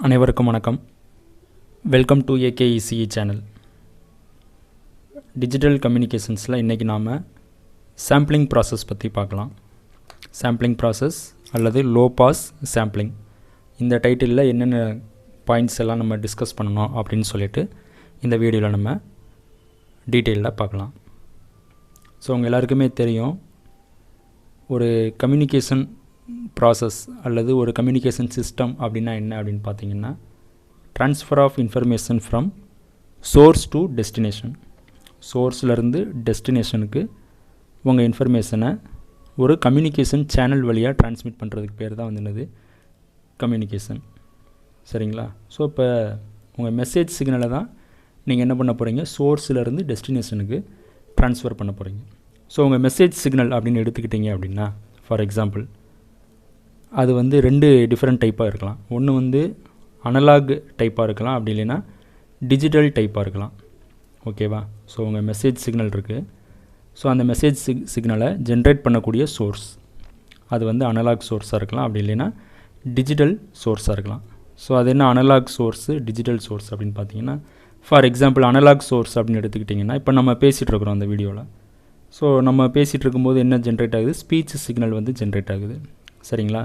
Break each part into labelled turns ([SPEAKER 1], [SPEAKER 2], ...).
[SPEAKER 1] அனைவருக்கும் வணக்கம். Welcome to AKECE channel. Digital கம்யூனிகேஷன்ஸில் இன்றைக்கி நாம் சாம்பிளிங் ப்ராசஸ் பற்றி பார்க்கலாம். சாம்பிளிங் ப்ராசஸ் அல்லது லோ பாஸ் சாம்பிளிங், இந்த டைட்டிலில் என்னென்ன பாயிண்ட்ஸ் எல்லாம் நம்ம டிஸ்கஸ் பண்ணணும் அப்படின்னு சொல்லிட்டு இந்த வீடியோவில் நம்ம டீட்டெயிலாக பார்க்கலாம். ஸோ உங்கள் எல்லாருக்குமே தெரியும், ஒரு கம்யூனிகேஷன் ப்ராசஸ் அல்லது ஒரு கம்யூனிகேஷன் சிஸ்டம் அப்படின்னா என்ன அப்படின்னு பார்த்தீங்கன்னா, transfer of information from source to destination. சோர்ஸ்லேருந்து டெஸ்டினேஷனுக்கு உங்கள் இன்ஃபர்மேஷனை ஒரு கம்யூனிகேஷன் சேனல் வழியாக ட்ரான்ஸ்மிட் பண்ணுறதுக்கு பேர் தான் என்னது கம்யூனிகேஷன். சரிங்களா? ஸோ இப்போ உங்கள் மெசேஜ் சிக்னலை தான் நீங்கள் என்ன பண்ண போகிறீங்க, சோர்ஸ்லேருந்து டெஸ்டினேஷனுக்கு ட்ரான்ஸ்ஃபர் பண்ண போகிறீங்க. ஸோ உங்கள் மெசேஜ் சிக்னல் அப்படின்னு எடுத்துக்கிட்டிங்க அப்படின்னா, ஃபார் எக்ஸாம்பிள் அது ரெண்டு டிஃப்ரெண்ட் டைப்பாக இருக்கலாம். ஒன்று அனலாக் டைப்பாக இருக்கலாம், அப்படி இல்லைன்னா டிஜிட்டல் டைப்பாக இருக்கலாம். ஓகேவா? ஸோ உங்கள் மெசேஜ் சிக்னல் இருக்குது. ஸோ அந்த மெசேஜ் சிக்னலை ஜென்ரேட் பண்ணக்கூடிய சோர்ஸ் அது அனலாக் சோர்ஸாக இருக்கலாம், அப்படி இல்லைன்னா டிஜிட்டல் சோர்ஸாக இருக்கலாம். ஸோ அது என்ன அனலாக் சோர்ஸு, டிஜிட்டல் சோர்ஸ் அப்படின்னு பார்த்தீங்கன்னா, ஃபார் எக்ஸாம்பிள் அனலாக் சோர்ஸ் அப்படின்னு எடுத்துக்கிட்டிங்கன்னா, இப்போ நம்ம பேசிகிட்ருக்குறோம் அந்த வீடியோவில். ஸோ நம்ம பேசிகிட்டு இருக்கும்போது என்ன ஜென்ரேட் ஆகுது, ஸ்பீச் சிக்னல் ஜென்ரேட் ஆகுது. சரிங்களா?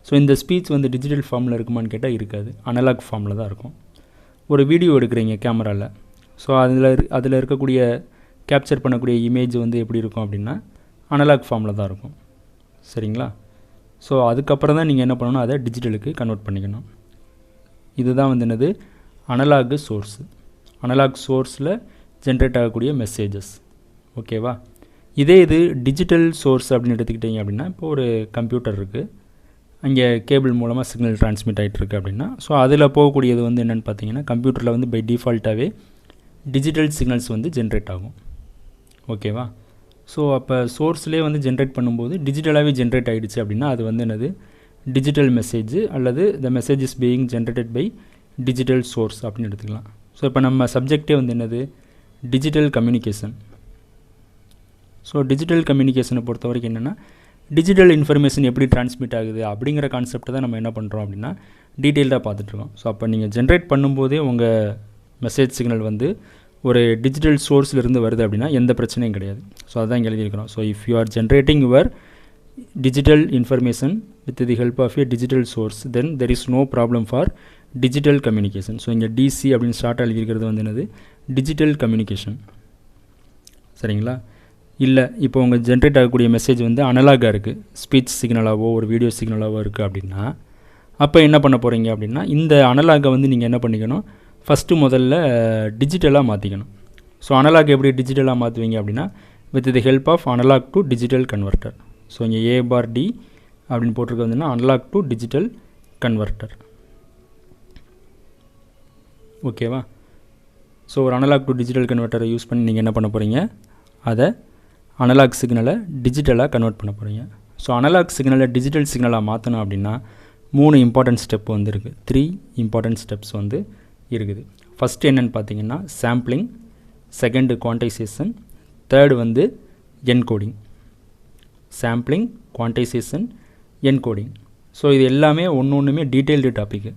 [SPEAKER 1] ஸோ இந்த ஸ்பீச் டிஜிட்டல் ஃபார்மில் இருக்குமான்னு கேட்டால் இருக்காது, அனலாக் ஃபார்மில் தான் இருக்கும். ஒரு வீடியோ எடுக்கிறீங்க கேமராவில். ஸோ அதில் இருக்கக்கூடிய கேப்சர் பண்ணக்கூடிய இமேஜ் எப்படி இருக்கும் அப்படின்னா அனலாக் ஃபார்மில் தான் இருக்கும். சரிங்களா? ஸோ அதுக்கப்புறம் தான் நீங்கள் என்ன பண்ணணும், அதை டிஜிட்டலுக்கு கன்வெர்ட் பண்ணிக்கணும். இதுதான் என்னது அனலாக் சோர்ஸு. அனலாக் சோர்ஸில் ஜென்ரேட் ஆகக்கூடிய மெசேஜஸ். ஓகேவா? இது டிஜிட்டல் சோர்ஸ் அப்படின்னு எடுத்துக்கிட்டிங்க அப்படின்னா, இப்போ ஒரு கம்ப்யூட்டர் இருக்குது, அங்கே கேபிள் மூலமாக சிக்னல் ட்ரான்ஸ்மிட் ஆகிட்டுருக்கு அப்படின்னா, ஸோ அதில் போகக்கூடியது என்னென்னு பார்த்தீங்கன்னா, கம்ப்யூட்டரில் பை டிஃபால்ட்டாகவே டிஜிட்டல் சிக்னல்ஸ் ஜென்ரேட் ஆகும். ஓகேவா? ஸோ அப்போ சோர்ஸ்லேயே ஜென்ரேட் பண்ணும்போது டிஜிட்டலாகவே ஜென்ரேட் ஆகிடுச்சு அப்படின்னா அது என்னது டிஜிட்டல் மெசேஜ் அல்லது the message is being generated by digital source அப்படின்னு எடுத்துக்கலாம். ஸோ இப்போ நம்ம சப்ஜெக்டே என்னது டிஜிட்டல் கம்யூனிகேஷன். ஸோ டிஜிட்டல் கம்யூனிகேஷனை பொறுத்த வரைக்கும் என்னென்னா, டிஜிட்டல் இன்ஃபர்மேஷன் எப்படி ட்ரான்ஸ்மிட் ஆகுது அப்படிங்கிற கான்செப்டை தான் நம்ம என்ன பண்ணுறோம் அப்படின்னா டீட்டெயில்டாக பார்த்துட்ருக்கோம். ஸோ அப்போ நீங்கள் ஜென்ரேட் பண்ணும்போதே உங்கள் மெசேஜ் சிக்னல் ஒரு டிஜிட்டல் சோர்ஸ்லேருந்து வருது அப்படின்னா எந்த பிரச்சனையும் கிடையாது. ஸோ அதான் இங்கே எழுதியிருக்கிறோம். So if you are generating your digital information with the help of a digital source, then there is no problem for digital communication. So இங்கே டிசி அப்படின்னு ஷார்ட்டாக எழுதியிருக்கிறது என்னது டிஜிட்டல் கம்யூனிகேஷன். சரிங்களா? இல்லை இப்போ உங்கள் ஜென்ரேட் ஆகக்கூடிய மெசேஜ் அனலாகாக இருக்குது, ஸ்பீச் சிக்னலாகவோ ஒரு வீடியோ சிக்னலாகவோ இருக்குது அப்படின்னா, அப்போ என்ன பண்ண போகிறீங்க அப்படின்னா, இந்த அனலாகை நீங்கள் என்ன பண்ணிக்கணும், ஃபஸ்ட்டு முதல்ல டிஜிட்டலாக மாற்றிக்கணும். ஸோ அனலாக் எப்படி டிஜிட்டலாக மாற்றுவீங்க அப்படின்னா, with the help of analog to digital converter. So இங்கே A/D அப்படின்னு போட்டிருக்க அனலாக் டு டிஜிட்டல் கன்வெர்ட்டர். ஓகேவா? ஸோ ஒரு அனலாக் டு டிஜிட்டல் கன்வெர்ட்டரை யூஸ் பண்ணி நீங்கள் என்ன பண்ண போகிறீங்க, அதை அனலாக் சிக்னலை டிஜிட்டலாக கன்வெர்ட் பண்ண போகிறீங்க. ஸோ அனலாக் சிக்னலை டிஜிட்டல் சிக்னலாக மாற்றணும் அப்படின்னா 3 இம்பார்ட்டன்ட் ஸ்டெப் இருக்குது. 3 இம்பார்ட்டன்ட் ஸ்டெப்ஸ் இருக்குது. ஃபஸ்ட்டு என்னென்னு பார்த்தீங்கன்னா sampling, second quantisation, third encoding. Sampling, quantisation, encoding. So இது எல்லாமே ஒன்றுமே டீட்டெயில்டு டாப்பிக்கு.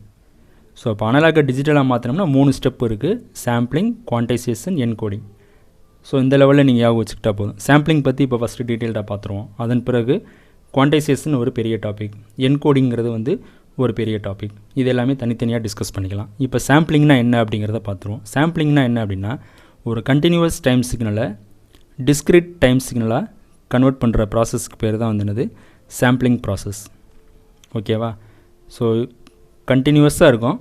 [SPEAKER 1] ஸோ இப்போ அனலாக டிஜிட்டலாக மாற்றினோம்னா 3 ஸ்டெப் இருக்குது: சாம்பிளிங், குவான்டைசேஷன், என்கோடிங். ஸோ இந்த லெவலில் நீங்கள் ஞாபகம் வச்சுக்கிட்டா போதும். சாம்பிளிங் பற்றி இப்போ ஃபஸ்ட்டு டீட்டெயில்டாக பார்த்துருவோம். அதன் பிறகு குவான்டைசேஷன் ஒரு பெரிய டாபிக், என்கோடிங்கிறது ஒரு பெரிய டாபிக். இது எல்லாமே தனித்தனியாக டிஸ்கஸ் பண்ணிக்கலாம். இப்போ சாம்பிளிங்னா என்ன அப்படிங்கிறத பார்த்துருவோம். சாம்பிளிங்னா என்ன அப்படின்னா, ஒரு கண்டினியூவஸ் டைம் சிக்னலை டிஸ்க்ரீட் டைம் சிக்னலாக கன்வெர்ட் பண்ணுற ப்ராசஸ்க்கு பேர் தான் என்னது சாம்பிளிங் ப்ராசஸ். ஓகேவா? ஸோ கண்டினியூவஸாக இருக்கும்.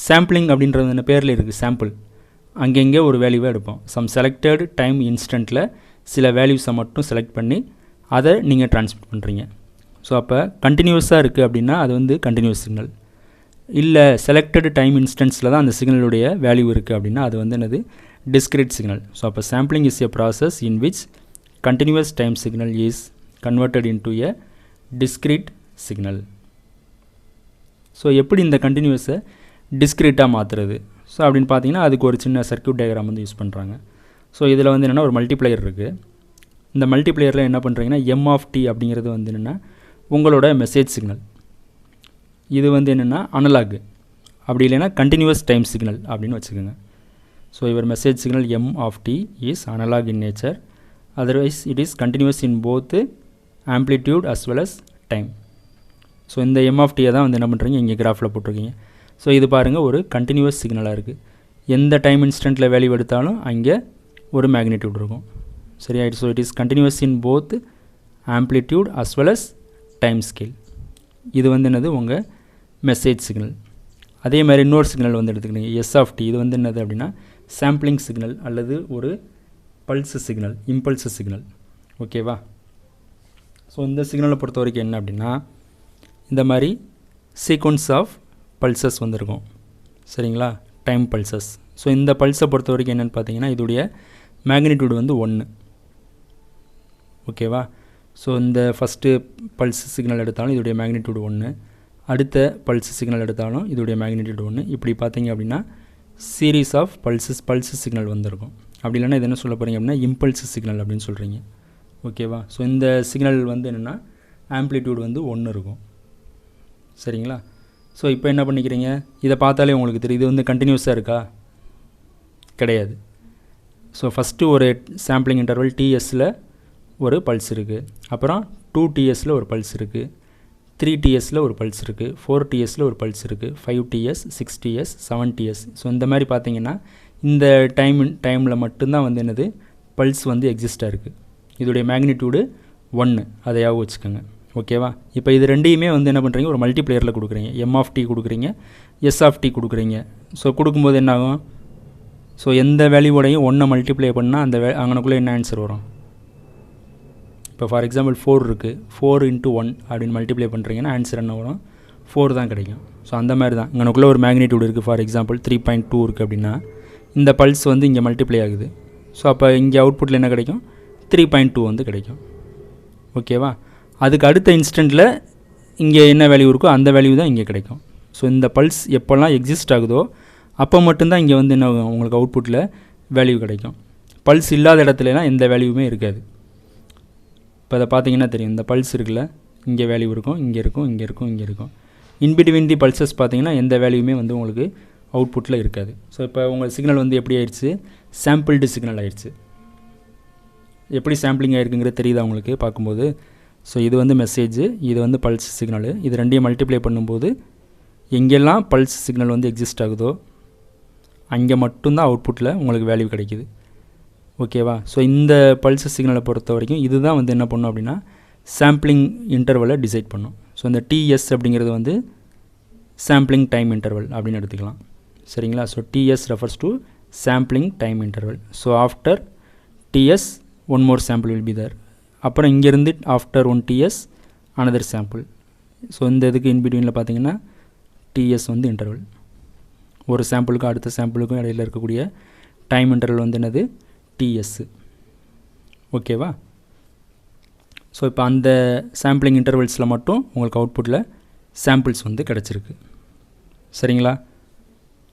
[SPEAKER 1] சாம்பிளிங் அப்படின்றது என்ன பேரில் இருக்குது, சாம்பிள். அங்கங்கே ஒரு வேல்யூவை எடுப்போம். சம் செலக்டட் டைம் இன்ஸ்டண்ட்டில் சில வேல்யூஸை மட்டும் செலக்ட் பண்ணி அதை நீங்கள் ட்ரான்ஸ்மிட் பண்ணுறீங்க. ஸோ அப்போ கண்டினியூஸாக இருக்குது அப்படின்னா அது கண்டினியூஸ் சிக்னல். இல்லை செலக்டட் டைம் இன்ஸ்டன்ஸில் தான் அந்த சிக்னலுடைய வேல்யூ இருக்குது அப்படின்னா அது என்னது டிஸ்க்ரீட் சிக்னல். ஸோ அப்போ sampling is a process in which continuous time signal is converted into a discrete signal. So எப்படி இந்த கண்டினியூஸை டிஸ்க்ரீட்டாக மாற்றுறது? ஸோ அப்படின்னு பார்த்தீங்கன்னா அதுக்கு ஒரு சின்ன சர்க்யூட் டயக்ராம் யூஸ் பண்ணுறாங்க. ஸோ இதில் என்னென்னா ஒரு மல்டிப்ளையர் இருக்குது. இந்த மல்டிப்ளையரில் என்ன பண்ணுறீங்கன்னா M(t) அப்படிங்கிறது என்னென்னா உங்களோட மெசேஜ் சிக்னல். இது என்னென்னா அனலாக். அப்படி இல்லைனா கண்டினியூஸ் டைம் சிக்னல் அப்படின்னு வச்சுக்கோங்க. So your message signal m of t is analog in nature, otherwise it is continuous in both amplitude as well as time. So இந்த m of t தான் வந்து என்ன பண்ணுறீங்க இங்கே கிராஃபில் போட்டிருக்கீங்க. ஸோ இது பாருங்கள் ஒரு கண்டினியூஸ் சிக்னலாக இருக்குது. எந்த டைம் இன்ஸ்டன்ட்டில் வேல்யூ எடுத்தாலும் அங்கே ஒரு மேக்னிடியூட் இருக்கும். சரியாயிடுச்சு. So it is continuous in both amplitude as well as time scale. இது வந்து என்னது உங்கள் மெசேஜ் சிக்னல். அதே மாதிரி இன்னொரு சிக்னல் வந்து எடுத்துக்கிட்டீங்க s of t. இது வந்து என்னது அப்படின்னா சாம்பிளிங் சிக்னல் அல்லது ஒரு பல்ஸ் சிக்னல், இம்பல்ஸ் சிக்னல். ஓகேவா? ஸோ இந்த சிக்னலை பொறுத்த வரைக்கும் என்ன அப்படின்னா இந்த மாதிரி சீக்வன்ஸ் ஆஃப் பல்சஸ் வந்துருக்கும். சரிங்களா? Time pulses. ஸோ இந்த பல்ஸை பொறுத்த வரைக்கும் என்னென்னு பார்த்தீங்கன்னா இதோடைய மேக்னிடியூட் வந்து 1. ஓகேவா? ஸோ இந்த ஃபஸ்ட்டு பல்ஸ் சிக்னல் எடுத்தாலும் இதோடைய மேக்னிடியூட் 1, அடுத்த பல்ஸ் சிக்னல் எடுத்தாலும் இதோடைய மேக்னிடியூட் 1. இப்படி பார்த்தீங்க அப்படின்னா சீரீஸ் ஆஃப் பல்ஸ் சிக்னல் வந்திருக்கும். அப்படி இல்லைன்னா இது என்ன சொல்ல போகிறீங்க அப்படின்னா இம்பல்ஸ் சிக்னல் அப்படின்னு சொல்கிறீங்க. ஓகேவா? ஸோ இந்த சிக்னல் வந்து என்னென்னா ஆம்ப்ளிடியூட் வந்து 1 இருக்கும். சரிங்களா? ஸோ இப்போ என்ன பண்ணிக்கிறீங்க, இதை பார்த்தாலே உங்களுக்கு தெரியும் இது வந்து கண்டினியூஸாக இருக்கா? கிடையாது. ஸோ ஃபஸ்ட்டு ஒரு சாம்பிளிங் இன்டர்வல் TSல ஒரு பல்ஸ் இருக்குது, அப்புறம் 2TSல ஒரு பல்ஸ் இருக்குது, 3TSல ஒரு பல்ஸ் இருக்குது, 4TSல ஒரு பல்ஸ் இருக்குது, 5TS, 6TS, 7TS. ஸோ இந்த மாதிரி பார்த்தீங்கன்னா இந்த டைமில் மட்டும்தான் வந்து என்னது பல்ஸ் வந்து எக்ஸிஸ்டாக இருக்குது. இதோடைய மேக்னிடியூடு 1, அதையாவது வச்சுக்கோங்க. ஓகேவா? இப்போ இது ரெண்டையுமே வந்து என்ன பண்ணுறீங்க ஒரு மல்டிப்ளேயரில் கொடுக்குறீங்க. m of t கொடுக்குறீங்க, s of t கொடுக்குறீங்க. ஸோ கொடுக்கும்போது என்ன ஆகும்? ஸோ எந்த வேல்யூவோடையும் 1 மல்டிப்ளை பண்ணால் அந்த அங்கனக்குள்ளே என்ன ஆன்சர் வரும்? இப்போ ஃபார் எக்ஸாம்பிள் 4 இருக்குது, 4 × 1 அப்படின்னு மல்டிப்ளை பண்ணுறீங்கன்னா ஆன்சர் என்ன வரும்? 4 தான் கிடைக்கும். ஸோ அந்த மாதிரி தான் இங்கனக்குள்ளே ஒரு மேக்னிடியூட் இருக்குது. ஃபார் எக்ஸாம்பிள் 3.2 இருக்குது அப்படின்னா இந்த பல்ஸ் வந்து இங்கே மல்டிப்ளை ஆகுது. ஸோ அப்போ இங்கே அவுட்புட்டில் என்ன கிடைக்கும்? 3.2 வந்து கிடைக்கும். ஓகேவா? அதுக்கு அடுத்த இன்ஸ்டண்ட்டில் இங்கே என்ன வேல்யூ இருக்கோ அந்த வேல்யூ தான் இங்கே கிடைக்கும். ஸோ இந்த பல்ஸ் எப்போல்லாம் எக்ஸிஸ்ட் ஆகுதோ அப்போ மட்டும்தான் இங்கே வந்து என்ன உங்களுக்கு அவுட்புட்டில் வேல்யூ கிடைக்கும். பல்ஸ் இல்லாத இடத்துலலாம் எந்த வேல்யூவுமே இருக்காது. இப்போ அதை பார்த்தீங்கன்னா தெரியும், இந்த பல்ஸ் இருக்குல்ல, இங்கே வேல்யூ இருக்கும், இங்கே இருக்கும், இங்கே இருக்கும், இங்கே இருக்கும். இன்பிட்வீன் தி பல்சஸ் பார்த்தீங்கன்னா எந்த வேல்யூமே வந்து உங்களுக்கு அவுட்புட்டில் இருக்காது. ஸோ இப்போ உங்கள் சிக்னல் வந்து எப்படி ஆயிடுச்சு? சாம்பிள்டு சிக்னல் ஆயிடுச்சு. எப்படி சாம்பிளிங் ஆகிருக்குங்கிறது தெரியுதா உங்களுக்கு பார்க்கும்போது? ஸோ இது வந்து மெசேஜ், இது வந்து பல்ஸ் சிக்னலு. இது ரெண்டையும் மல்டிப்ளை பண்ணும்போது எங்கெல்லாம் பல்ஸ் சிக்னல் வந்து எக்ஸிஸ்ட் ஆகுதோ அங்கே மட்டும்தான் அவுட்புட்டில் உங்களுக்கு வேல்யூ கிடைக்கிது. ஓகேவா? ஸோ இந்த பல்ஸ் சிக்னலை பொறுத்த வரைக்கும் இதுதான் வந்து என்ன பண்ணும் அப்படின்னா சாம்பிளிங் இன்டர்வலை டிசைட் பண்ணும். ஸோ இந்த TS அப்படிங்கிறது வந்து சாம்பிளிங் டைம் இன்டர்வல் அப்படின்னு எடுத்துக்கலாம். சரிங்களா? So TS refers to sampling time interval. So after TS one more sample will be there. அப்புறம் இங்கேருந்து after 1 TS another sample. So இந்த இதுக்கு இன்பிட்வீனில் பார்த்தீங்கன்னா TS வந்து இன்டர்வல். ஒரு சாம்பிளுக்கும் அடுத்த சாம்பிளுக்கும் இடையில் இருக்கக்கூடிய டைம் இன்டர்வல் வந்து என்னது? TS. ஓகேவா? ஸோ இப்போ அந்த சாம்பிளிங் இன்டர்வல்ஸில் மட்டும் உங்களுக்கு அவுட்புட்டில் சாம்பிள்ஸ் வந்து கிடச்சிருக்கு. சரிங்களா?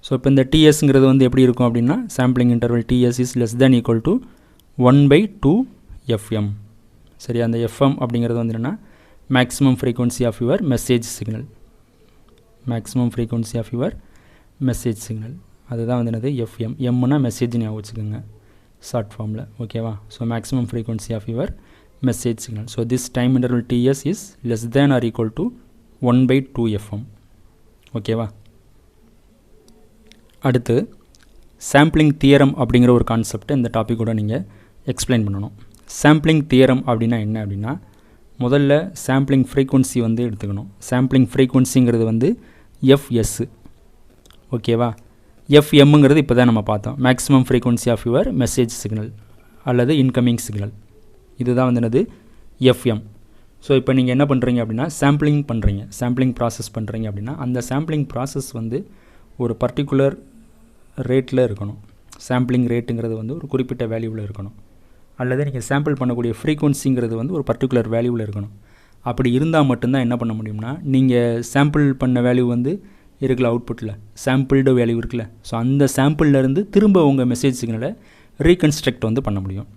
[SPEAKER 1] ஸோ இப்போ இந்த TSங்கிறது வந்து எப்படி இருக்கும் அப்படின்னா sampling interval TS is less than equal to 1/2 FM. சரி, அந்த FM அப்படிங்கிறது வந்து என்னென்னா maximum frequency of your message signal. Maximum frequency of your message signal அதுதான் வந்து என்னது? FM. எம்னா மெசேஜ் ஞாபகம் வச்சுக்கோங்க ஷார்ட் ஃபார்மில். ஓகேவா? So maximum frequency of your message signal. So this time interval TS is less than or equal to 1/2 FM. ஓகேவா? அடுத்து sampling theorem அப்படிங்கிற ஒரு கான்செப்டை இந்த டாப்பிக்கோட நீங்கள் எக்ஸ்பிளைன் பண்ணணும். சாம்பிளிங் தியரம் அப்படின்னா என்ன அப்படின்னா முதல்ல சாம்பிளிங் ஃப்ரீக்வன்சி வந்து எடுத்துக்கணும். சாம்பிளிங் ஃப்ரீக்வன்சிங்கிறது வந்து FS. ஓகேவா? FMங்கிறது இப்போ தான் நம்ம பார்த்தோம், maximum frequency of your message signal அல்லது இன்கமிங் சிக்னல். இதுதான் வந்து என்னது? FM. ஸோ இப்போ நீங்கள் என்ன பண்ணுறீங்க அப்படின்னா சாம்பிளிங் பண்ணுறீங்க, சாம்பிளிங் ப்ராசஸ் பண்ணுறீங்க அப்படின்னா அந்த சாம்பிளிங் ப்ராசஸ் வந்து ஒரு பர்டிகுலர் ரேட்டில் இருக்கணும். சாம்பிளிங் ரேட்டுங்கிறது வந்து ஒரு குறிப்பிட்ட வேல்யூவில் இருக்கணும். அல்லது நீங்கள் சாம்பிள் பண்ணக்கூடிய ஃப்ரீக்வன்சிங்கிறது வந்து ஒரு பர்டிகுலர் வேல்யூவில் இருக்கணும். அப்படி இருந்தால் மட்டும்தான் என்ன பண்ண முடியும்னா நீங்கள் சாம்பிள் பண்ண வேல்யூ வந்து இருக்குல்ல அவுட்புட்டில் சாம்பிள்டு வேல்யூ இருக்குல்ல, ஸோ அந்த சாம்பிள்லேருந்து திரும்ப உங்கள் மெசேஜ் சிக்னலை ரீகன்ஸ்ட்ரக்ட் வந்து பண்ண முடியும்.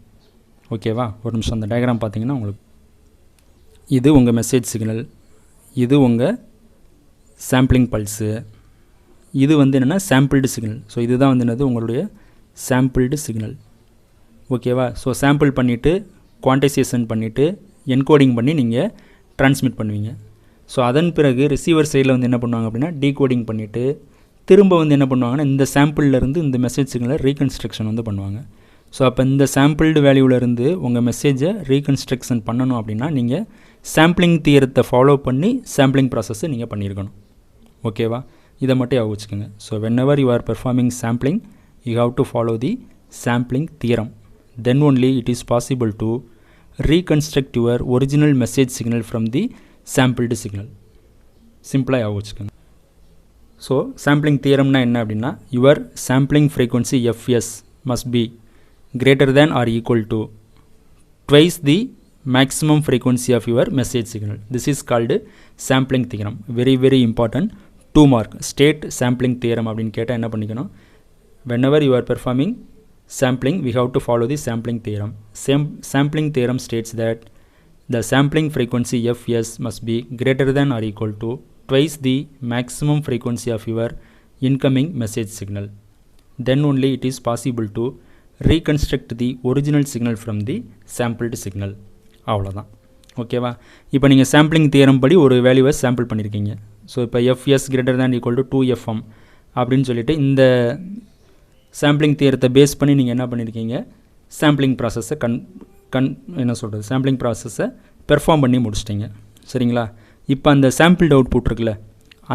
[SPEAKER 1] ஓகேவா? ஒரு நிமிஷம் அந்த டயக்ராம் பார்த்தீங்கன்னா உங்களுக்கு இது உங்கள் மெசேஜ் சிக்னல், இது உங்கள் சாம்பிளிங் பல்ஸு, இது வந்து என்னென்னா சாம்பிள்டு சிக்னல். ஸோ இதுதான் வந்து என்னது உங்களுடைய சாம்பிள்டு சிக்னல். ஓகேவா? ஸோ சாம்பிள் பண்ணிவிட்டு குவான்டைசேஷன் பண்ணிவிட்டு என்கோடிங் பண்ணி நீங்கள் ட்ரான்ஸ்மிட் பண்ணுவீங்க. ஸோ அதன் பிறகு ரிசீவர் சைடில் வந்து என்ன பண்ணுவாங்க அப்படின்னா டீகோடிங் பண்ணிவிட்டு திரும்ப வந்து என்ன பண்ணுவாங்கன்னா இந்த சாம்பிள்லேருந்து இந்த மெசேஜ் சிக்னலை ரீகன்ஸ்ட்ரக்ஷன் வந்து பண்ணுவாங்க. ஸோ அப்போ இந்த சாம்பிள்டு வேல்யூவிலேருந்து உங்கள் மெசேஜை ரீகன்ஸ்ட்ரக்ஷன் பண்ணணும் அப்படின்னா நீங்கள் சாம்பிளிங் தியரத்தை ஃபாலோ பண்ணி சாம்பிளிங் ப்ராசஸை நீங்கள் பண்ணியிருக்கணும். ஓகேவா? இதை மட்டும் ஞாபகம் வச்சுக்கோங்க. So whenever you are performing sampling you have to follow the sampling theorem. Then only it is possible to reconstruct your original message signal from the sampled signal. சிம்பிளாக ஞாபகம் வச்சுக்கோங்க. ஸோ சாம்பிளிங் தியரம்னா என்ன அப்படின்னா your sampling frequency FS must be greater than or equal to twice the maximum frequency of your message signal. This is called sampling theorem. Very very important. 2 mark state sampling theorem அப்படினு கேட்டா என்ன பண்ணிக்கணும், whenever you are performing sampling we have to follow the sampling theorem. Sampling theorem states that the sampling frequency fs must be greater than or equal to twice the maximum frequency of your incoming message signal. Then only it is possible to reconstruct the original signal from the sampled signal. அவ்வளோதான். ஓகேவா? இப்போ நீங்கள் sampling theorem படி ஒரு வேல்யூவை sample பண்ணியிருக்கீங்க. So இப்போ FS greater than equal to 2fm அப்படின்னு சொல்லிட்டு இந்த சாம்பிளிங் தியரத்தை பேஸ் பண்ணி நீங்கள் என்ன பண்ணியிருக்கீங்க, சாம்பிளிங் ப்ராசஸை என்ன சொல்கிறது சாம்பிளிங் ப்ராசஸை பெர்ஃபார்ம் பண்ணி முடிச்சிட்டிங்க. சரிங்களா? இப்போ அந்த சாம்பிள்டு அவுட்புட் இருக்குல்ல,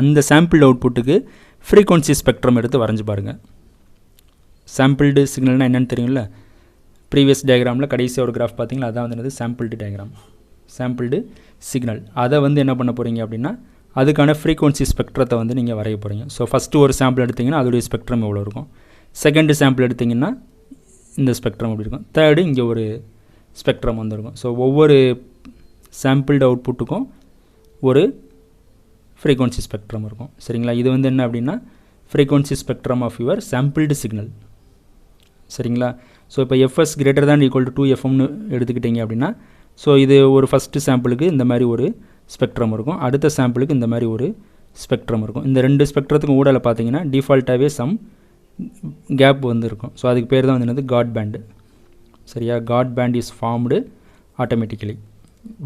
[SPEAKER 1] அந்த சாம்பிள்டு அவுட்புட்டுக்கு ஃப்ரீக்வன்சி ஸ்பெக்ட்ரம் எடுத்து வரைஞ்சி பாருங்கள். சாம்பிள்டு சிக்னல்னால் என்னென்னு தெரியும்ல, ப்ரீவியஸ் டயக்ராமில் கடைசியாக ஒரு கிராஃப் பார்த்தீங்களா, அதான் வந்து சாம்பிள்டு டயக்ராம், சாம்பிள்டு சிக்னல். அதை வந்து என்ன பண்ண போகிறீங்க அப்படின்னா அதுக்கான ஃப்ரீக்வன்சி ஸ்பெக்ட்ரத்தை வந்து நீங்கள் வரைய போகிறீங்க. ஸோ ஃபஸ்ட்டு ஒரு சாம்பிள் எடுத்திங்கன்னா அதோடைய ஸ்பெக்ட்ரம் எவ்வளோ இருக்கும், செகண்டு சாம்பிள் எடுத்திங்கன்னா இந்த ஸ்பெக்ட்ரம் எப்படி இருக்கும், தேர்டு இங்கே ஒரு ஸ்பெக்ட்ரம் வந்துருக்கும். ஸோ ஒவ்வொரு சாம்பிள்டு அவுட்புட்டுக்கும் ஒரு ஃப்ரீக்வன்சி ஸ்பெக்ட்ரம் இருக்கும். சரிங்களா? இது வந்து என்ன அப்படின்னா frequency spectrum of your sampled signal. சரிங்களா? ஸோ இப்போ FS greater than equal to 2fmனு எடுத்துக்கிட்டிங்க அப்படின்னா ஸோ இது ஒரு ஃபஸ்ட்டு சாம்பிளுக்கு இந்த மாதிரி ஒரு ஸ்பெக்ட்ரம் இருக்கும், அடுத்த சாம்பிளுக்கு இந்த மாதிரி ஒரு ஸ்பெக்ட்ரம் இருக்கும். இந்த ரெண்டு ஸ்பெக்ட்ரத்துக்கும் ஊடால பார்த்தீங்கன்னா டிஃபால்ட்டாகவே சம் கேப் வந்து இருக்கும். ஸோ அதுக்கு பேர் தான் வந்து என்னது காட் பேண்டு. சரியா? Guard band is formed automatically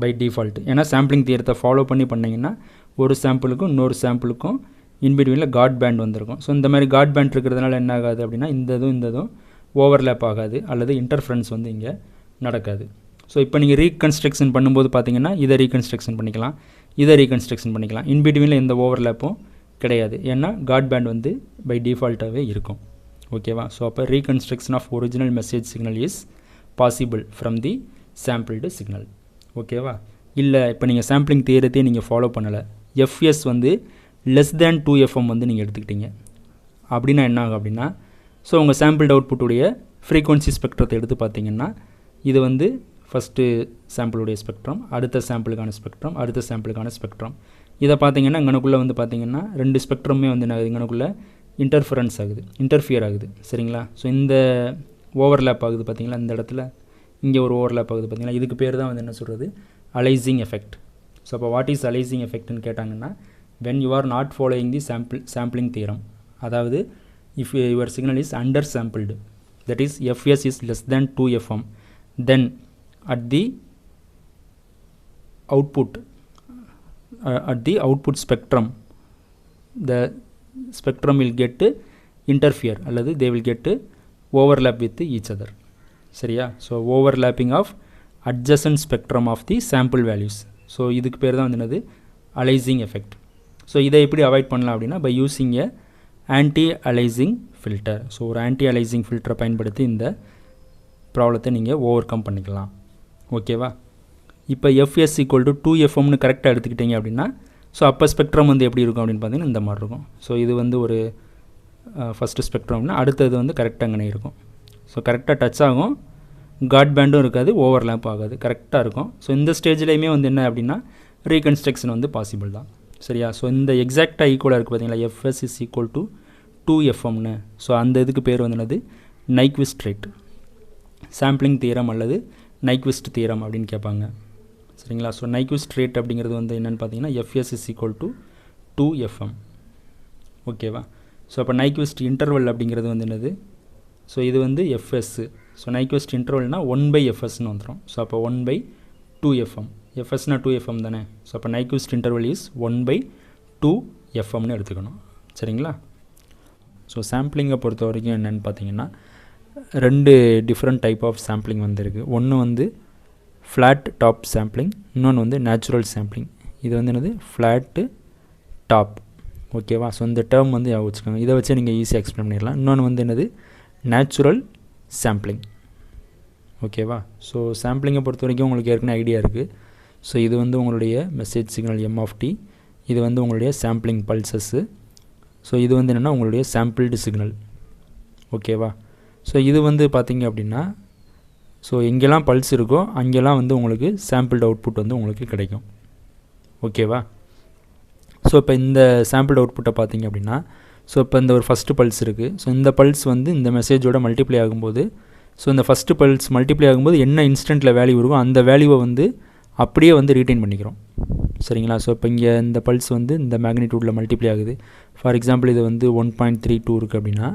[SPEAKER 1] by default. ஏன்னா சாம்பிளிங் தியரத்தை ஃபாலோ பண்ணி பண்ணிங்கன்னா ஒரு சாம்பிளுக்கும் இன்னொரு சாம்பிளுக்கும் இன்பிட்வீனில் காட் பேண்ட் வந்திருக்கும். ஸோ இந்த மாதிரி காட் பேண்ட் இருக்கிறதுனால என்ன ஆகாது அப்படின்னா இந்த இதுவும் ஓவர்லேப் ஆகாது அல்லது இன்டர்ஃபரன்ஸ் வந்து இங்கே நடக்காது. ஸோ இப்போ நீங்கள் ரீகன்ஸ்ட்ரக்ஷன் பண்ணும்போது பார்த்தீங்கன்னா இதை ரீகன்ஸ்ட்ரக்ஷன் பண்ணிக்கலாம், இதை ரீகன்ஸ்ட்ரக்ஷன் பண்ணிக்கலாம். இன்பிட்வீனில் எந்த ஓவர்லேப்பும் கிடையாது, ஏன்னா காட் பேண்ட் வந்து பை டிஃபால்ட்டாகவே இருக்கும். ஓகேவா? ஸோ அப்போ reconstruction of original message signal is possible from the sampled signal. ஓகேவா? இல்லை இப்போ நீங்கள் சாம்பிளிங் தியரத்தையே நீங்கள் ஃபாலோ பண்ணலை, எஃப்எஸ் வந்து லெஸ் தேன் 2fm வந்து நீங்கள் எடுத்துக்கிட்டீங்க அப்படின்னா என்ன ஆகும் அப்படின்னா ஸோ உங்கள் சாம்பிள்டு அவுட்புட்டுடைய ஃப்ரீக்வன்சி ஸ்பெக்ட்ரத்தை எடுத்து பார்த்தீங்கன்னா இது வந்து ஃபஸ்ட்டு சாம்பிளுடைய ஸ்பெக்ட்ரம், அடுத்த சாம்பிளுக்கான ஸ்பெக்ட்ரம், அடுத்த சாம்பிளுக்கான ஸ்பெக்ட்ரம். இதை பார்த்தீங்கன்னா இங்கனுக்குள்ளே வந்து பார்த்தீங்கன்னா ரெண்டு ஸ்பெக்ட்ரமே வந்து என்ன இங்கனுக்குள்ளே இன்டர்ஃபியர் ஆகுது. சரிங்களா? ஸோ இந்த ஓவர்லேப் ஆகுது பார்த்தீங்களா, இந்த இடத்துல இங்கே ஒரு ஓவர்லேப் ஆகுது பார்த்தீங்களா, இதுக்கு பேர் தான் வந்து என்ன சொல்கிறது அலைசிங் எஃபெக்ட். ஸோ அப்போ வாட் இஸ் அலைசிங் எஃபெக்ட்னு கேட்டாங்கன்னா when you are not following the sampling theorem, அதாவது if your signal is undersampled, that is fs is less than 2fm, then at the output spectrum the spectrum will get interfere அல்லது they will get overlap with each other. சரியா? So overlapping of adjacent spectrum of the sample values. So இதுக்கு பேர் தான் வந்து என்னது aliasing effect. So இதை எப்படி avoid பண்ணலாம் அப்படின்னா by using a anti aliasing filter. So ஒரு ஆன்டி அலைசிங் ஃபில்டரை பயன்படுத்தி இந்த ப்ராப்ளத்தை நீங்கள் ஓவர் கம் பண்ணிக்கலாம். ஓகேவா? இப்போ எஃப்எஸ் ஈக்குவல் டு 2fmனு கரெக்டாக எடுத்துக்கிட்டீங்க அப்படின்னா ஸோ அப்போ ஸ்பெக்ட்ரம் வந்து எப்படி இருக்கும் அப்படின்னு பார்த்தீங்கன்னா இந்த மாதிரி இருக்கும். ஸோ இது வந்து ஒரு ஃபஸ்ட்டு ஸ்பெக்ட்ரம்னா அடுத்தது வந்து கரெக்டாக அங்கே இருக்கும். ஸோ கரெக்டாக டச் ஆகும், காட் பேண்டும் இருக்காது, ஓவர்லேப் ஆகாது, கரெக்டாக இருக்கும். ஸோ இந்த ஸ்டேஜ்லேயுமே வந்து என்ன அப்படின்னா ரீகன்ஸ்ட்ரக்ஷன் வந்து பாசிபிள் தான். சரியா? ஸோ இந்த எக்ஸாக்டாக ஈக்குவலாக இருக்குது பார்த்தீங்களா, எஃப்எஸ் இஸ் ஈக்குவல் டு 2fmனு. ஸோ அந்த இதுக்கு பேர் வந்து என்னது நைக்விஸ்ட் ரேட், சாம்பிளிங் தியரம் அல்லது நைக்விஸ்ட் தியரம் அப்படின்னு கேட்பாங்க. சரிங்களா? ஸோ நைக்விஸ்ட் ரேட் அப்படிங்கிறது வந்து என்னென்னு பார்த்தீங்கன்னா FS is equal to 2fm. ஓகேவா? ஸோ அப்போ நைக்வெஸ்ட் இன்டர்வல் அப்படிங்கிறது வந்து என்னது, ஸோ இது வந்து எஃப்எஸ். ஸோ நைக்வெஸ்ட் இன்டர்வல்னால் 1/fsன்னு வந்துடும். ஸோ அப்போ 1/2fm, எஃப்எஸ்னால் 2fm தானே. ஸோ அப்போ நைக்வெஸ்ட் இன்டர்வல் இஸ் 1/2fmனு எடுத்துக்கணும். சரிங்களா. ஸோ சாம்பிளிங்கை பொறுத்த வரைக்கும் என்னென்னு பார்த்தீங்கன்னா 2 டிஃப்ரெண்ட் டைப் ஆஃப் சாம்பிளிங் வந்துருக்கு. ஒன்று வந்து ஃப்ளாட் டாப் சாம்பிளிங், இன்னொன்று வந்து நேச்சுரல் சாம்பிளிங். இது வந்து என்னது, ஃப்ளாட்டு டாப். ஓகேவா. ஸோ இந்த டேர்ம் வந்து வச்சுக்கோங்க, இதை வச்சு நீங்கள் ஈஸியாக எக்ஸ்பிளைன் பண்ணிடலாம். இன்னொன்று வந்து என்னது, நேச்சுரல் சாம்பிளிங். ஓகேவா. ஸோ சாம்பிளிங்கை பொறுத்த வரைக்கும் உங்களுக்கு ஏற்கனவே ஐடியா இருக்குது. ஸோ இது வந்து உங்களுடைய மெசேஜ் சிக்னல் m(t), இது வந்து உங்களுடைய சாம்பிளிங் பல்சஸ்ஸு. ஸோ இது வந்து என்னென்னா உங்களுடைய சாம்பிள்டு சிக்னல். ஓகேவா. ஸோ இது வந்து பார்த்திங்க அப்படின்னா, ஸோ எங்கெல்லாம் பல்ஸ் இருக்கோ அங்கெல்லாம் வந்து உங்களுக்கு சாம்பிள்டு அவுட்புட் வந்து உங்களுக்கு கிடைக்கும். ஓகேவா. ஸோ இப்போ இந்த சாம்பிள்டு அவுட்புட்டை பார்த்திங்க அப்படின்னா, ஸோ இப்போ இந்த ஒரு ஃபஸ்ட்டு பல்ஸ் இருக்குது. ஸோ இந்த பல்ஸ் வந்து இந்த மெசேஜோட மல்டிப்ளை ஆகும்போது, ஸோ இந்த ஃபஸ்ட்டு பல்ஸ் மல்டிப்ளை ஆகும்போது என்ன இன்ஸ்டண்ட்டில் வேல்யூ இருக்கும் அந்த வேல்யூவை வந்து அப்படியே வந்து ரீட்டைன் பண்ணிக்கிறோம். சரிங்களா. ஸோ இப்போ இங்கே இந்த பல்ஸ் வந்து இந்த மேக்னிடியூடில் மல்டிப்ளை ஆகுது. ஃபார் எக்ஸாம்பிள் இது வந்து 1.32 இருக்குது அப்படின்னா,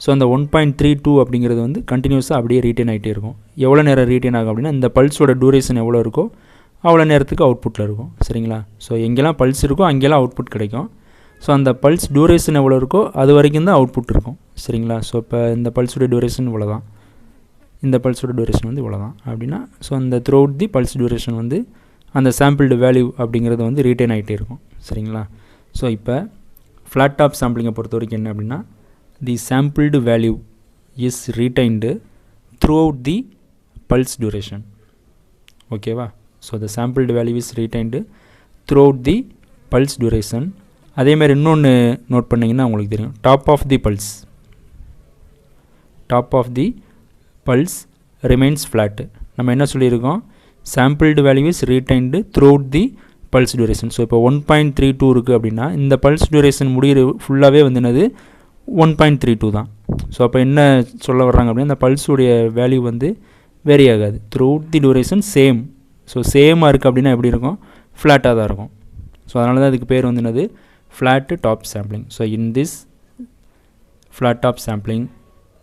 [SPEAKER 1] ஸோ அந்த 1.32 அப்படிங்கிறது வந்து கண்டினியூஸாக அப்படியே ரீட்டைன் ஆகிட்டே இருக்கும். எவ்வளோ நேரம் ரீட்டைன் ஆகும் அப்படின்னா, இந்த பல்ஸோட டூரேஷன் எவ்வளோ இருக்கோ அவ்வளோ நேரத்துக்கு அவுட்புட்டில் இருக்கும். சரிங்களா. ஸோ எங்கெல்லாம் பல்ஸ் இருக்கோ அங்கெல்லாம் அவுட்புட் கிடைக்கும். ஸோ அந்த பல்ஸ் டூரேஷன் எவ்வளோ இருக்கோ அது வரைக்கும் தான் அவுட்புட் இருக்கும். சரிங்களா. ஸோ இப்போ இந்த பல்ஸோட டூரேஷன் இவ்வளோ தான், இந்த பல்ஸோட டூரேஷன் வந்து இவ்வளோ தான் அப்படின்னா, ஸோ அந்த through out the pulse duration வந்து அந்த சாம்பிள்டு வேல்யூ அப்படிங்கிறது வந்து ரீட்டைன் ஆகிட்டே இருக்கும். சரிங்களா. ஸோ இப்போ ஃப்ளாட் டாப் சாம்பிளிங்கை பொறுத்த வரைக்கும் என்ன அப்படின்னா, the sampled value is retained throughout the pulse duration. ஓகேவா. So the sampled value is retained throughout the pulse duration. அதேமாதிரி இன்னொன்று நோட் பண்ணிங்கன்னா உங்களுக்கு தெரியும், top of the pulse remains flat. நம்ம என்ன சொல்லியிருக்கோம், sampled value is retained throughout the pulse duration. So இப்போ 1.32 இருக்குது அப்படின்னா இந்த பல்ஸ் டூரேஷன் முடிகிற ஃபுல்லாகவே வந்து என்னது 1.32 தான். ஸோ அப்போ என்ன சொல்ல வர்றாங்க அப்படின்னா, இந்த பல்ஸுடைய வேல்யூ வந்து வேரி ஆகாது, through out the duration same. So சேமாக இருக்குது அப்படின்னா எப்படி இருக்கும், ஃப்ளாட்டாக தான் இருக்கும். ஸோ அதனால தான் இதுக்கு பேர் வந்து என்னது, flat top sampling. So in this flat top sampling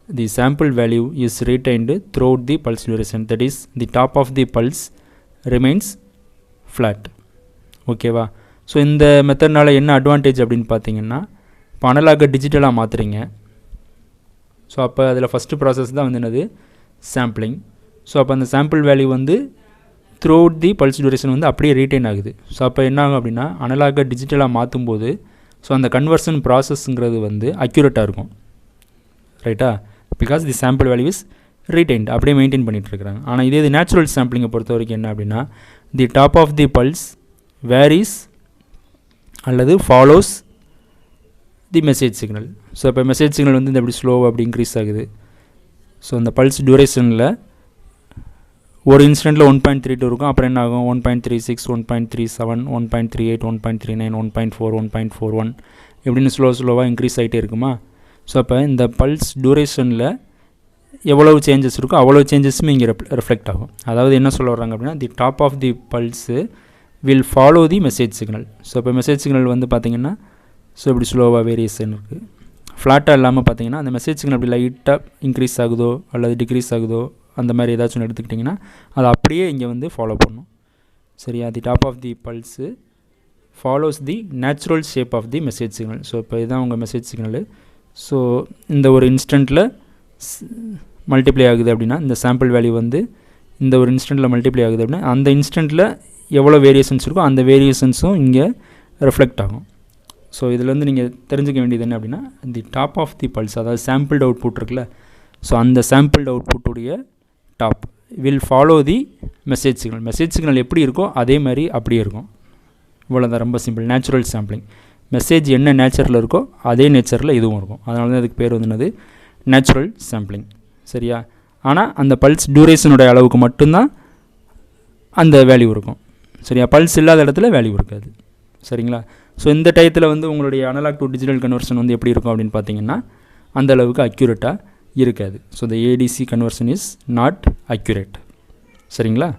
[SPEAKER 1] the sample value is retained throughout the pulse duration, that is the top of the pulse remains flat. ஓகேவா. ஸோ இந்த மெத்தட்னால என்ன அட்வான்டேஜ் அப்படின்னு பார்த்தீங்கன்னா, இப்போ அனலாக டிஜிட்டலாக மாற்றுறீங்க. ஸோ அப்போ அதில் ஃபஸ்ட்டு ப்ராசஸ் தான் வந்து என்னது, சாம்பிளிங். ஸோ அப்போ அந்த சாம்பிள் வேல்யூ வந்து through out the pulse duration வந்து அப்படியே ரீட்டைன் ஆகுது. ஸோ அப்போ என்ன ஆகும் அப்படின்னா, அனலாக டிஜிட்டலாக மாற்றும்போது ஸோ அந்த கன்வர்ஷன் ப்ராசஸ்ங்கிறது வந்து அக்யூரேட்டாக இருக்கும். ரைட்டா. Because the sample value is retained, அப்படியே மெயின்டைன் பண்ணிகிட்ருக்குறாங்க. ஆனால் இதே இது நேச்சுரல் சாம்பிளிங்கை பொறுத்த வரைக்கும் என்ன அப்படின்னா, the top of the pulse varies அல்லது follows the message signal. So இப்போ மெசேஜ் சிக்னல் வந்து இந்த எப்படி ஸ்லோவாக அப்படி இன்க்ரீஸ் ஆகுது. ஸோ அந்த பல்ஸ் டியூரேஷனில் ஒரு இன்ஸ்டன்ட்டில் 1.32 இருக்கும், அப்புறம் என்ன ஆகும் 1.36, 1.37, 1.38, 1.39, 1.4, 1.41 எப்படின்னு ஸ்லோவாக இன்க்ரீஸ் ஆகிட்டே இருக்குமா. ஸோ அப்போ இந்த பல்ஸ் டூரேஷனில் எவ்வளவு சேஞ்சஸ் இருக்கோ அவ்வளோ சேஞ்சஸுமே இங்கே ரெஃப்ளெக்ட் ஆகும். அதாவது என்ன சொல்ல வர்றாங்க அப்படின்னா, the top of the pulse will follow the message signal. So இப்போ மெசேஜ் சிக்னல் வந்து பார்த்திங்கன்னா, ஸோ இப்படி ஸ்லோவாக வேரியேஷன் இருக்குது. ஃப்ளாட்டாக இல்லாமல் பார்த்தீங்கன்னா அந்த மெசேஜ் சிக்னல் அப்படி லைட்டாக இன்க்ரீஸ் ஆகுதோ அல்லது டிக்ரீஸ் ஆகுதோ அந்த மாதிரி ஏதாச்சும் ஒன்று எடுத்துக்கிட்டிங்கன்னா அதை அப்படியே இங்கே வந்து ஃபாலோ பண்ணும். சரியா. The top of the pulse follows the natural shape of the message signal. So இப்போ இதுதான் உங்கள் மெசேஜ் சிக்னலு. ஸோ இந்த ஒரு இன்ஸ்டண்ட்டில் மல்டிப்ளை ஆகுது அப்படின்னா, இந்த சாம்பிள் வேல்யூ வந்து இந்த ஒரு இன்ஸ்டண்ட்டில் மல்டிப்ளை ஆகுது அப்படின்னா அந்த இன்ஸ்டண்ட்டில் எவ்வளோ வேரியேஷன்ஸ் இருக்கோ அந்த வேரியேஷன்ஸும் இங்கே ரெஃப்ளெக்ட் ஆகும். ஸோ இதில் வந்து நீங்கள் தெரிஞ்சுக்க வேண்டியது என்ன அப்படின்னா, the top of the pulse, அதாவது சாம்பிள்டு அவுட்புட் இருக்குல்ல, ஸோ அந்த சாம்பிள்டு அவுட்புட்டுடைய top will follow the message signal. Message signal எப்படி இருக்கோ அதே மாதிரி அப்படியே இருக்கும். இவ்வளோ தான், ரொம்ப சிம்பிள். Natural sampling. மெசேஜ் என்ன நேச்சரில் இருக்கோ அதே நேச்சரில் இதுவும் இருக்கும். அதனால தான் அதுக்கு பேர் வந்து என்னது, நேச்சுரல் சாம்பிளிங். சரியா. ஆனால் அந்த பல்ஸ் டியூரேஷனுடைய அளவுக்கு மட்டும்தான் அந்த வேல்யூ இருக்கும். சரியா. பல்ஸ் இல்லாத இடத்துல வேல்யூ இருக்காது. சரிங்களா. ஸோ இந்த டயத்தில் வந்து உங்களுடைய அனலாக் டு டிஜிட்டல் கன்வர்ஷன் வந்து எப்படி இருக்கும் அப்படின்னு பார்த்தீங்கன்னா அந்த அளவுக்கு அக்யூரேட்டாக இருக்காது. So the ADC conversion is not accurate. சரிங்களா.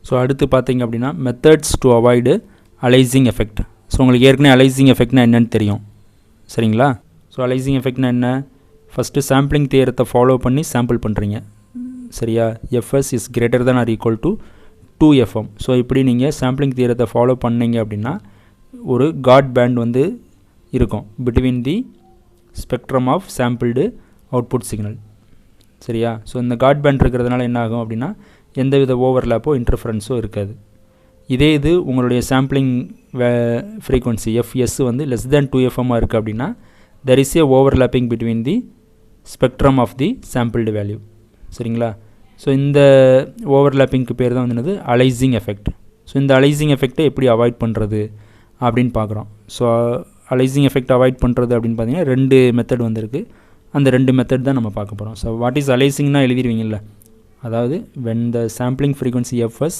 [SPEAKER 1] ஸோ அடுத்து பார்த்தீங்க அப்படின்னா methods to avoid aliasing effect. So உங்களுக்கு ஏற்கனவே அலைசிங் எஃபெக்ட்னா என்னன்னு தெரியும் சரிங்களா. ஸோ அலைசிங் எஃபெக்ட்னா என்ன, ஃபஸ்ட்டு சாம்பிளிங் தியரத்தை ஃபாலோ பண்ணி சாம்பிள் பண்ணுறீங்க சரியா. FS is greater than or equal to 2fm. So இப்படி நீங்கள் சாம்பிளிங் தியரத்தை ஃபாலோ பண்ணீங்க அப்படின்னா ஒரு காட் பேண்ட் வந்து இருக்கும் between the spectrum of sampled output signal சரியா. ஸோ இந்த காட் பேண்ட் இருக்கிறதுனால என்ன ஆகும் அப்படின்னா எந்தவித ஓவர்லேப்போ இன்டர்ஃபரன்ஸோ இருக்காது. இதே இது உங்களுடைய சாம்பிளிங் ஃப்ரீக்வன்சி எஃப்எஸ் வந்து லெஸ் தேன் 2fm இருக்குது அப்படின்னா there is a overlapping between the spectrum of the sampled value சரிங்களா. ஸோ இந்த ஓவர்லேப்பிங்க்கு பேர் தான் வந்து என்னது அலைசிங் எஃபெக்ட். ஸோ இந்த அலைசிங் எஃபெக்டை எப்படி அவாய்ட் பண்ணுறது அப்படின்னு பார்க்குறோம். ஸோ அலைசிங் எஃபெக்ட் அவாய்ட் பண்ணுறது அப்படின்னு பார்த்தீங்கன்னா 2 மெத்தட் வந்துருக்கு. அந்த 2 மெத்தட் தான் நம்ம பார்க்க போகிறோம். ஸோ வாட் இஸ் அலைசிங்னா எழுதிடுவீங்கல்ல, அதாவது when the sampling frequency fs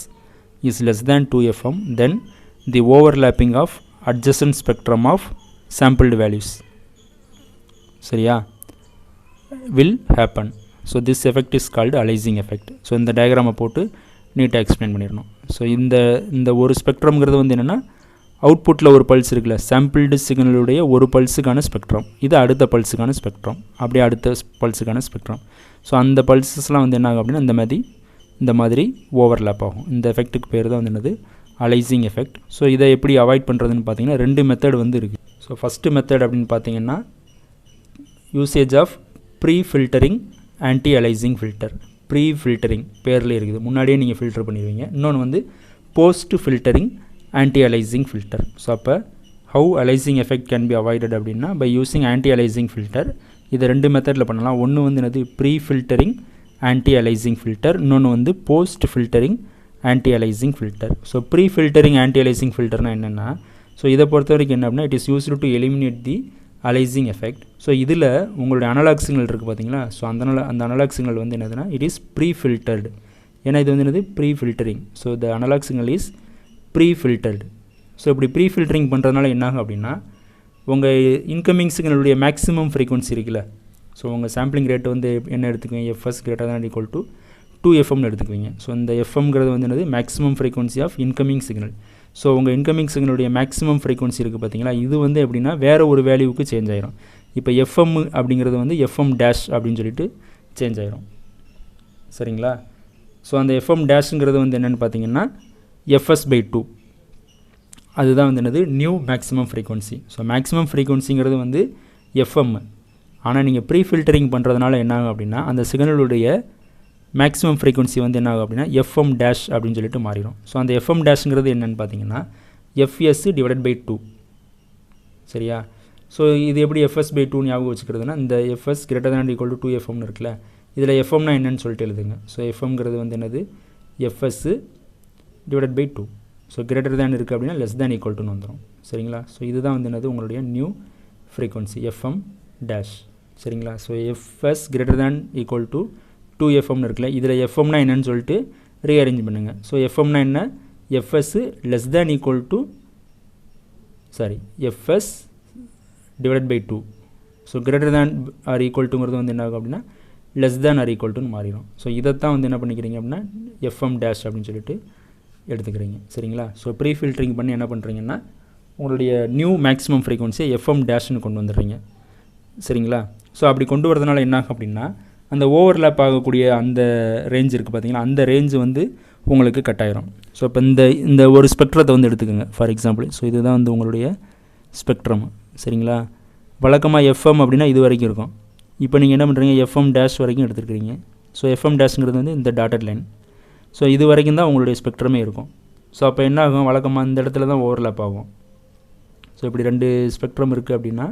[SPEAKER 1] is less than 2fm then the overlapping of adjacent spectrum of sampled values சரியா will happen. So this effect is called Aliasing effect. So இந்த டயக்ராமை போட்டு நீட்டாக explain பண்ணிடணும். So இந்த ஒரு ஸ்பெக்ட்ரம்ங்கிறது வந்து என்னென்னா அவுட்புட்டில் ஒரு பல்ஸ் இருக்குல்ல, சாம்பிள்டு சிக்னலுடைய ஒரு பல்ஸுக்கான ஸ்பெக்ட்ரம், இது அடுத்த பல்ஸுக்கான ஸ்பெக்ட்ரம், அப்படியே அடுத்த பல்ஸுக்கான ஸ்பெக்ட்ரம். ஸோ அந்த பல்ஸஸ்லாம் வந்து என்ன ஆகும் அப்படின்னா இந்த மாதிரி ஓவர்லேப் ஆகும். இந்த எஃபெக்ட்டுக்கு பேர் தான் வந்து என்னது அலைசிங் எஃபெக்ட். ஸோ இதை எப்படி அவாய்ட் பண்ணுறதுன்னு பார்த்தீங்கன்னா 2 மெத்தட் வந்து இருக்குது. ஸோ ஃபஸ்ட்டு மெத்தட் அப்படின்னு பார்த்தீங்கன்னா usage of pre filtering anti aliasing filter. Pre filtering பேரில் இருக்குது, முன்னாடியே நீங்கள் ஃபில்டர் பண்ணிடுவீங்க. இன்னொன்று வந்து post filtering anti aliasing filter. So அப்போ how aliasing effect can be avoided அப்படின்னா by using anti aliasing filter. இதை 2 மெத்தடில் பண்ணலாம். ஒன்று வந்து என்னது pre filtering anti aliasing filter, இன்னொன்று வந்து post filtering anti aliasing filter. So pre filtering anti aliasing ஃபில்டர்னால் என்னென்னா, ஸோ இதை பொறுத்த வரைக்கும் என்ன அப்படின்னா it is used to eliminate the aliasing effect. So இதில் உங்களுடைய அனலாக் சிக்னல் இருக்குது பார்த்தீங்களா, ஸோ அந்த அனலாக் சிக்னல் வந்து என்னதுன்னா இட் இஸ் ப்ரீ ஃபில்டர்டு. ஏன்னா இது வந்து என்னது pre filtering. So the analog signal is pre filtered. So இப்படி ப்ரீ ஃபில்டரிங் பண்ணுறதுனால என்னாகும் அப்படின்னா உங்கள் இன்கமிங் சிக்னலுடைய மேக்ஸிமம் ஃப்ரீக்வன்சி இருக்குல்ல, ஸோ உங்கள் சாம்பிளிங் ரேட்டு வந்து என்ன எடுத்துக்குவீங்க, FS greater than equal to 2fmனு எடுத்துக்குவீங்க. ஸோ இந்த எஃப்எம்ங்கிறது வந்து என்னது maximum frequency of incoming signal. So உங்கள் இன்கமிங் சிக்னலுடைய மேக்ஸிமம் ஃப்ரீக்வன்சி இருக்குது பார்த்தீங்களா, இது வந்து எப்படின்னா வேறு ஒரு வேல்யூவுக்கு சேஞ்ச் ஆயிரும். இப்போ எஃப்எம் அப்படிங்கிறது வந்து எஃப்எம் டேஷ் அப்படின்னு சொல்லிட்டு சேஞ்ச் ஆயிரும் சரிங்களா. ஸோ அந்த எஃப்எம் டேஷுங்கிறது வந்து என்னென்னு பார்த்தீங்கன்னா fs/2 அதுதான் வந்து என்னது new maximum frequency. So maximum ஃப்ரீக்வன்சிங்கிறது வந்து எஃப்எம். ஆனால் நீங்கள் ப்ரீ ஃபில்டரிங் பண்ணுறதுனால என்ன ஆகும் அப்படின்னா அந்த சிக்னலுடைய மேக்ஸிமம் ஃப்ரீக்வன்சி வந்து என்ன ஆகும் அப்படின்னா எஃப்எம் டேஷ் அப்படின்னு சொல்லிட்டு மாறிடும். ஸோ அந்த எஃப்எம் டேஷுங்கிறது என்னென்னு பார்த்தீங்கன்னா fs/2 சரியா. ஸோ இது எப்படி fs/2 ஞாபகம் வச்சுக்கிறதுனா இந்த FS greater than equal to 2fmனு இருக்குல்ல, இதில் எஃப்எம்னா என்னன்னு சொல்லிட்டு எழுதுங்க. ஸோ எஃப்எம்ங்கிறது வந்து என்னது fs/2. ஸோ கிரேட்டர் தேன் இருக்குது அப்படின்னா லெஸ் தேன் ஈக்குவல் டுன்னு வந்துடும் சரிங்களா. ஸோ இதுதான் வந்து என்னது உங்களுடைய நியூ ஃப்ரீக்வன்சி எஃப்எம் டேஷ் சரிங்களா. So FS greater than equal to 2fmனு இருக்குல்ல, இதில் எஃப்எம்னா என்னன்னு சொல்லிட்டு ரீஅரேஞ்ச் பண்ணுங்கள். ஸோ எஃப்எம்னா என்ன, FS less than equal to fs/2. So greater than or equal டுங்கிறது வந்து என்ன ஆகும் அப்படின்னா லெஸ் தேன் ஆர் ஈக்குவல் டுன்னு மாறிடும். ஸோ இதைத்தான் வந்து என்ன பண்ணிக்கிறீங்க அப்படின்னா எஃப்எம் டேஷ் அப்படின்னு சொல்லிட்டு எடுத்துக்கிறீங்க சரிங்களா. ஸோ ப்ரீ ஃபில்டரிங் பண்ணி என்ன பண்ணுறீங்கன்னா உங்களுடைய நியூ மேக்ஸிமம் ஃப்ரீக்வன்சியை எஃப்எம் டேஷ்னு கொண்டு வந்துடுறீங்க சரிங்களா. ஸோ அப்படி கொண்டு வரதுனால என்ன ஆகும் அப்படின்னா அந்த ஓவர்லேப் ஆகக்கூடிய அந்த ரேஞ்ச் இருக்குது பார்த்தீங்களா, அந்த ரேஞ்சு வந்து உங்களுக்கு கட் ஆயிரும். ஸோ இப்போ இந்த ஒரு ஸ்பெக்ட்ரத்தை வந்து எடுத்துக்கோங்க ஃபார் எக்ஸாம்பிள். ஸோ இதுதான் வந்து உங்களுடைய ஸ்பெக்ட்ரம் சரிங்களா. வழக்கமாக எஃப்எம் அப்படின்னா இது வரைக்கும் இருக்கும். இப்போ நீங்கள் என்ன பண்ணுறீங்க எஃப்எம் டேஷ் வரைக்கும் எடுத்துருக்கிறீங்க. ஸோ எஃப்எம் டேஷ்ங்கிறது வந்து இந்த டாட்டட் லைன். ஸோ இது வரைக்கும் தான் உங்களுடைய ஸ்பெக்ட்ரமே இருக்கும். ஸோ அப்போ என்ன ஆகும், வழக்கமாக இந்த இடத்துல தான் ஓவர்லேப் ஆகும். ஸோ இப்படி 2 ஸ்பெக்ட்ரம் இருக்குது அப்படின்னா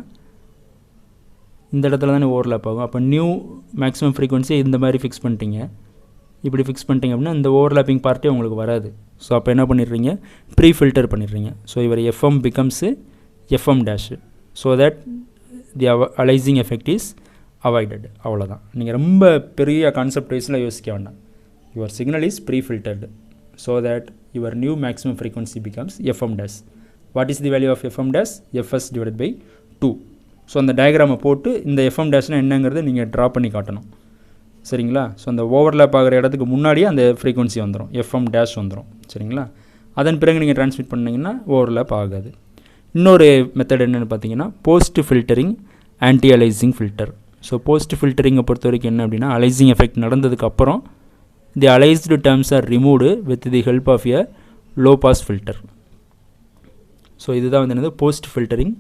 [SPEAKER 1] இந்த இடத்துல தானே ஓவர்லேப் ஆகும். அப்போ நியூ மேக்ஸிமம் ஃப்ரீக்வன்சி இந்த மாதிரி ஃபிக்ஸ் பண்ணிட்டீங்க, இப்படி ஃபிக்ஸ் பண்ணிட்டீங்க அப்படின்னா இந்த ஓவர்லேப்பிங் பார்ட்டே உங்களுக்கு வராது. ஸோ அப்போ என்ன பண்ணிடுறீங்க ப்ரீ ஃபில்டர் பண்ணிடுறீங்க. ஸோ இவர் FM becomes FM dash so that the aliasing effect is avoided. அவ்வளோதான். நீங்கள் ரொம்ப பெரிய கான்செப்ட் வைஸில் யோசிக்க வேண்டாம். Your signal is pre filtered so that your new maximum frequency becomes FM dash. What is the value of FM dash, fs/2. So அந்த டயக்ராமை போட்டு இந்த எஃப்எம் டேஷ்னால் என்னங்கிறத நீங்கள் ட்ரா பண்ணி காட்டணும் சரிங்களா. ஸோ அந்த ஓவர்லேப் ஆகிற இடத்துக்கு முன்னாடியே அந்த ஃப்ரீக்வன்சி வந்துடும், எஃப்எம் டேஷ் வந்துடும் சரிங்களா. அதன் பிறகு நீங்கள் ட்ரான்ஸ்மிட் பண்ணிங்கன்னா ஓவர்லேப் ஆகாது. இன்னொரு மெத்தட் என்னென்னு பார்த்தீங்கன்னா post filtering anti aliasing filter. So post ஃபில்டரிங்கை பொறுத்த வரைக்கும் என்ன அப்படின்னா அலைசிங் எஃபெக்ட் நடந்ததுக்கப்புறம் the aliased terms are removed with the help of a low pass filter. So இதுதான் வந்து என்னது post filtering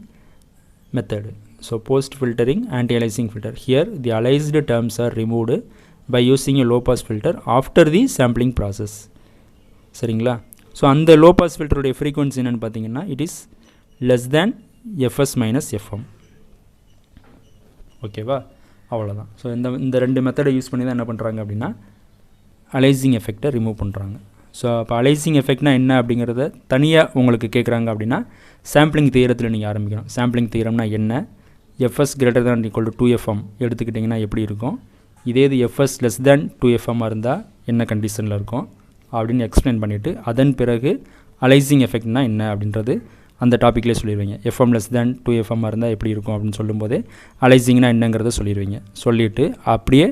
[SPEAKER 1] method. So post filtering anti aliasing filter. Here the aliased terms are removed by using a low pass filter after the sampling process. சரிங்களா? So அந்த low pass ஃபில்டருடைய frequency என்னென்னு பார்த்தீங்கன்னா it is less than FS minus FM. ஓகேவா? அவ்வளோதான். So இந்த ரெண்டு மெத்தடை யூஸ் பண்ணி தான் என்ன பண்ணுறாங்க அப்படின்னா அலைசிங் எஃபெக்டை ரிமூவ் பண்ணுறாங்க. ஸோ அப்போ அலைசிங் எஃபெக்ட்னா என்ன அப்படிங்கிறத தனியாக உங்களுக்கு கேட்குறாங்க அப்படின்னா சாம்பிளிங் தியரத்தில் நீங்கள் ஆரம்பிக்கணும். சாம்பிளிங் தியரம்னா என்ன, FS greater than equal to 2FM எடுத்துக்கிட்டிங்கன்னா எப்படி இருக்கும், இதே இது எஃப்எஸ் லெஸ் தேன் 2FM இருந்தால் என்ன கண்டிஷனில் இருக்கும் அப்படின்னு எக்ஸ்பிளைன் பண்ணிவிட்டு அதன் பிறகு அலைசிங் எஃபெக்ட்னா என்ன அப்படின்றது அந்த டாப்பிக்லேயே சொல்லிடுவீங்க. எஃப்எம் லெஸ் தேன் 2FM இருந்தால் எப்படி இருக்கும் அப்படின்னு சொல்லும்போதே அலைசிங்னா என்னங்கிறத சொல்லிடுவீங்க. சொல்லிவிட்டு அப்படியே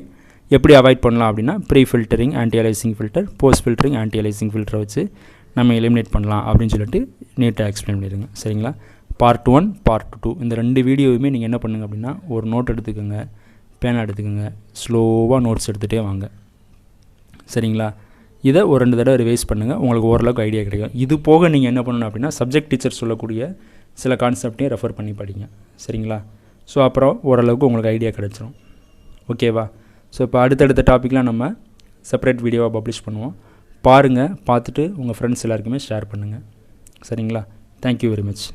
[SPEAKER 1] எப்படி அவாய்ட் பண்ணலாம் அப்படின்னா pre filtering anti aliasing filter, post filtering anti aliasing ஃபில்டரை வச்சு நம்ம எலிமினேட் பண்ணலாம் அப்படின்னு சொல்லிட்டு நீட்டாக எக்ஸ்பிளைன் பண்ணிடுங்க. சரிங்களா? பார்ட் 1 பார்ட் 2 இந்த 2 வீடியோவுமே நீங்கள் என்ன பண்ணுங்கள் அப்படின்னா ஒரு நோட் எடுத்துக்கோங்க, பேனா எடுத்துக்கோங்க, ஸ்லோவாக நோட்ஸ் எடுத்துகிட்டே வாங்க. சரிங்களா? இதை ஒரு 2 தடவை ரிவைஸ் பண்ணுங்கள், உங்களுக்கு ஓரளவுக்கு ஐடியா கிடைக்கும். இது போக நீங்கள் என்ன பண்ணணும் அப்படின்னா சப்ஜெக்ட் டீச்சர் சொல்லக்கூடிய சில கான்செப்டையும் ரெஃபர் பண்ணி படிங்க. சரிங்களா? ஸோ அப்புறம் ஓரளவுக்கு உங்களுக்கு ஐடியா கிடச்சிரும். ஓகேவா? ஸோ இப்போ அடுத்தடுத்த டாப்பிக்லாம் நம்ம செப்பரேட் வீடியோவாக பப்ளிஷ் பண்ணுவோம். பாருங்கள், பார்த்துட்டு உங்கள் ஃப்ரெண்ட்ஸ் எல்லாருக்குமே ஷேர் பண்ணுங்கள். சரிங்களா? Thank you very much.